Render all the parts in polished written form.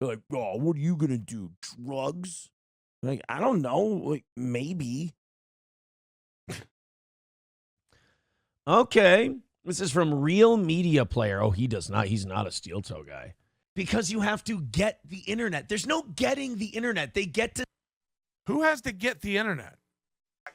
They're like, oh, what are you going to do? Drugs? Like, I don't know. Like, maybe. Okay. This is from Real Media Player. Oh, he does not. He's not a steel toe guy. Because you have to get the internet. There's no getting the internet. They get to. Who has to get the internet?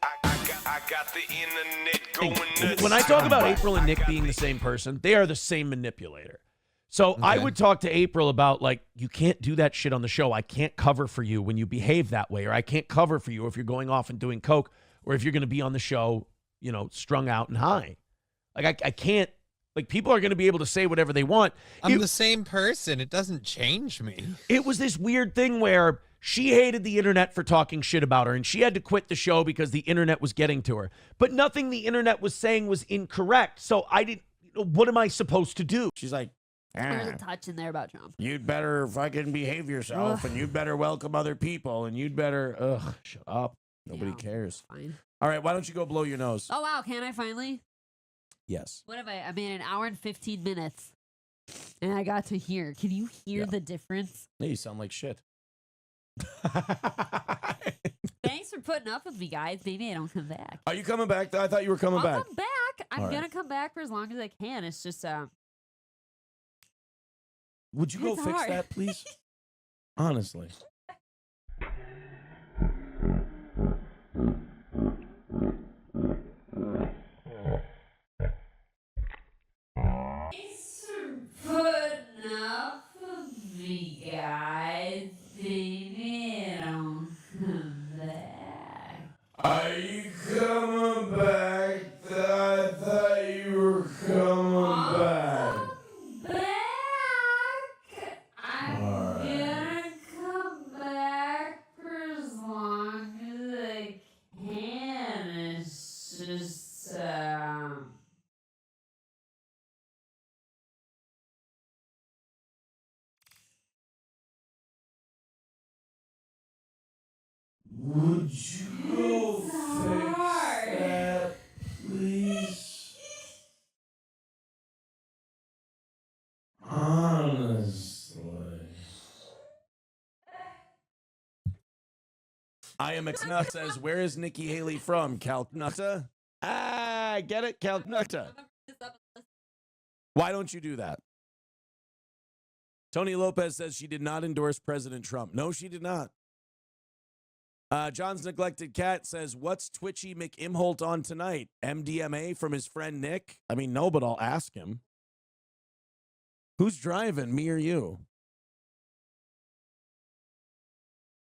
I got the internet going nuts. When I talk about April and Nick being the same person, they are the same manipulator. So okay. I would talk to April about, like, you can't do that shit on the show. I can't cover for you when you behave that way, or I can't cover for you if you're going off and doing coke, or if you're going to be on the show, you know, strung out and high. Like, I can't, like, people are going to be able to say whatever they want. I'm the same person. It doesn't change me. It was this weird thing where she hated the internet for talking shit about her, and she had to quit the show because the internet was getting to her. But nothing the internet was saying was incorrect. So I didn't, what am I supposed to do? She's like, there's a touch in there about Trump. You'd better fucking behave yourself, and you'd better welcome other people, and you'd better, shut up. Nobody cares. Fine. All right, why don't you go blow your nose? Oh, wow, can I finally? Yes. What have I made an hour and 15 minutes, and I got to hear. Can you hear the difference? Yeah, you sound like shit. Thanks for putting up with me, guys. Maybe I don't come back. Are you coming back? I thought you were coming back. I'll come back. I'm going to come back for as long as I can. It's just, would you go fix that, please? Honestly. Thanks for putting up with me, guys. Maybe I don't come back. Are you coming back? I thought you were coming back. I'm gonna come back for as long as I can. It's just, Would you go fix that, please? Honestly. I am Xnut says, where is Nikki Haley from? Calcutta? Ah, get it? Calcutta. Why don't you do that? Tony Lopez says she did not endorse President Trump. No, she did not. John's Neglected Cat says, what's Twitchy Imholte on tonight? MDMA from his friend Nick? I mean, no, but I'll ask him. Who's driving, me or you?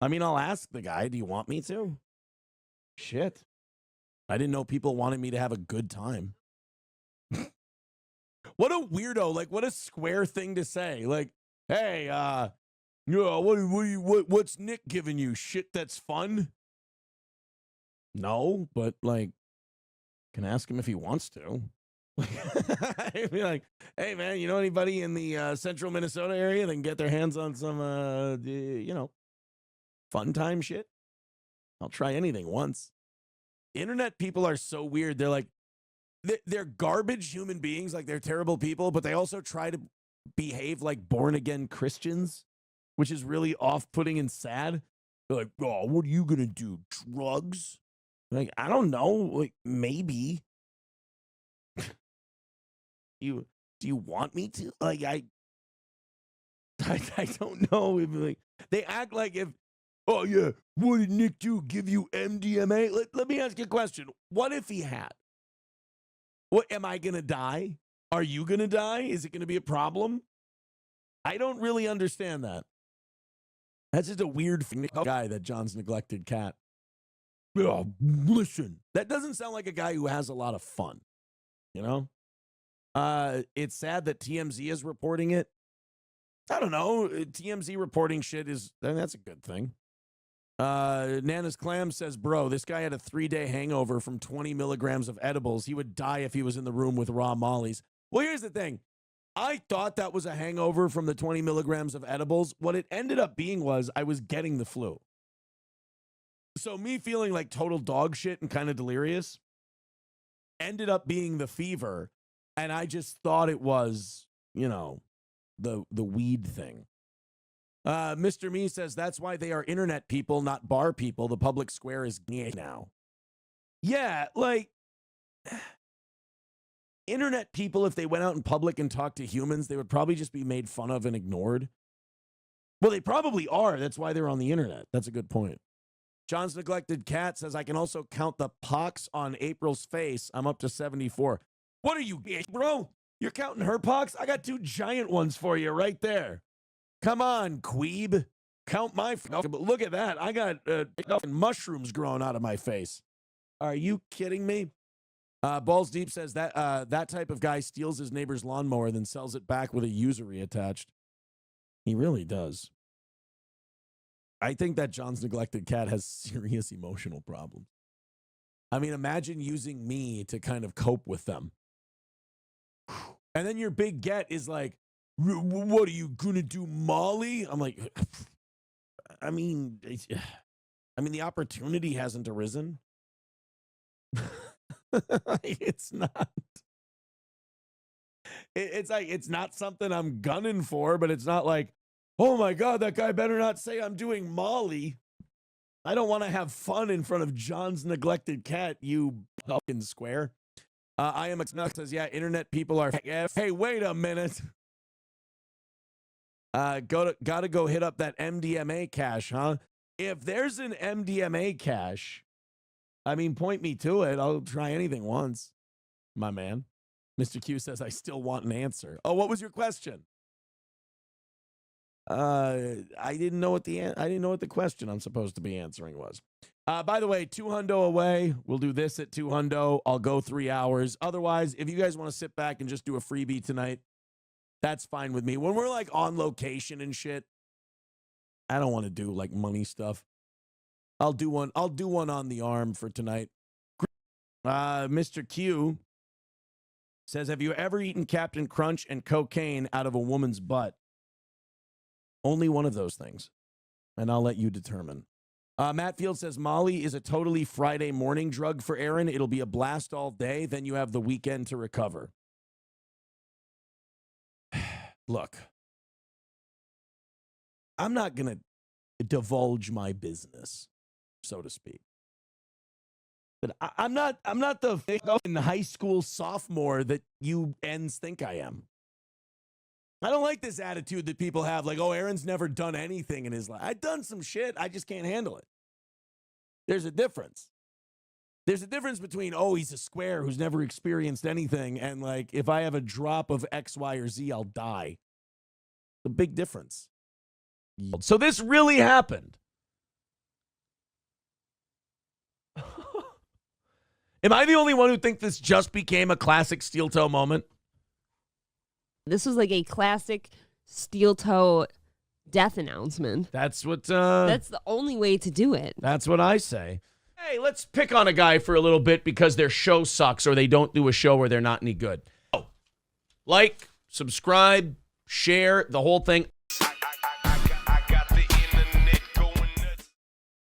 I mean, I'll ask the guy. Do you want me to? Shit. I didn't know people wanted me to have a good time. What a weirdo. Like, what a square thing to say. Like, hey, what's Nick giving you? Shit that's fun? No, but, like, can ask him if he wants to. I'd be like, hey, man, you know anybody in the central Minnesota area that can get their hands on some, fun time shit? I'll try anything once. Internet people are so weird. They're like, they're garbage human beings. Like, they're terrible people, but they also try to behave like born-again Christians, which is really off-putting and sad. They're like, oh, what are you going to do? Drugs? Like, I don't know. Like, maybe. Do you want me to? Like, I don't know. Like, they act like if, oh, yeah, what did Nick do? Give you MDMA? Let me ask you a question. What if he had? What, am I going to die? Are you going to die? Is it going to be a problem? I don't really understand that. That's just a weird guy, that John's Neglected Cat. Oh, listen, that doesn't sound like a guy who has a lot of fun, you know? It's sad that TMZ is reporting it. I don't know. TMZ reporting shit that's a good thing. Nana's Clam says, bro, this guy had a 3-day hangover from 20 milligrams of edibles. He would die if he was in the room with raw mollies. Well, here's the thing. I thought that was a hangover from the 20 milligrams of edibles. What it ended up being was I was getting the flu. So me feeling like total dog shit and kind of delirious ended up being the fever. And I just thought it was, the weed thing. Mr. Me says that's why they are internet people, not bar people. The public square is now. Yeah, like internet people, if they went out in public and talked to humans, they would probably just be made fun of and ignored. Well, they probably are. That's why they're on the internet. That's a good point. John's Neglected Cat says, I can also count the pox on April's face. I'm up to 74. What are you, bro? You're counting her pox? I got 2 giant ones for you right there. Come on, queeb. Count my... But look at that. I got mushrooms growing out of my face. Are you kidding me? Balls Deep says that that type of guy steals his neighbor's lawnmower, then sells it back with a usury attached. He really does. I think that John's Neglected Cat has serious emotional problems. I mean, imagine using me to kind of cope with them. And then your big get is like, what are you going to do, Molly? I'm like, I mean, the opportunity hasn't arisen. It's not. It's like, it's not something I'm gunning for, but it's not like, oh my God, that guy better not say I'm doing Molly. I don't want to have fun in front of John's Neglected Cat, you fucking square. I am says, yeah, internet people are. Hey, wait a minute. Gotta go hit up that MDMA cache, huh? If there's an MDMA cache, I mean, point me to it. I'll try anything once, my man. Mr. Q says, I still want an answer. Oh, what was your question? I didn't know what the question I'm supposed to be answering was. By the way, $200 away. We'll do this at $200. I'll go 3 hours. Otherwise, if you guys want to sit back and just do a freebie tonight, that's fine with me. When we're like on location and shit, I don't want to do like money stuff. I'll do one on the arm for tonight. Mr. Q says, have you ever eaten Captain Crunch and cocaine out of a woman's butt? Only one of those things, and I'll let you determine. Matt Field says, Molly is a totally Friday morning drug for Aaron. It'll be a blast all day. Then you have the weekend to recover. Look, I'm not going to divulge my business, so to speak. But I'm not the fucking high school sophomore that you ends think I am. I don't like this attitude that people have, like, oh, Aaron's never done anything in his life. I've done some shit. I just can't handle it. There's a difference. There's a difference between, oh, he's a square who's never experienced anything, and, like, if I have a drop of X, Y, or Z, I'll die. The big difference. So this really happened. Am I the only one who thinks this just became a classic steel toe moment? This was like a classic steel toe death announcement. That's what... That's the only way to do it. That's what I say. Hey, let's pick on a guy for a little bit because their show sucks or they don't do a show where they're not any good. Oh, like, subscribe, share, the whole thing.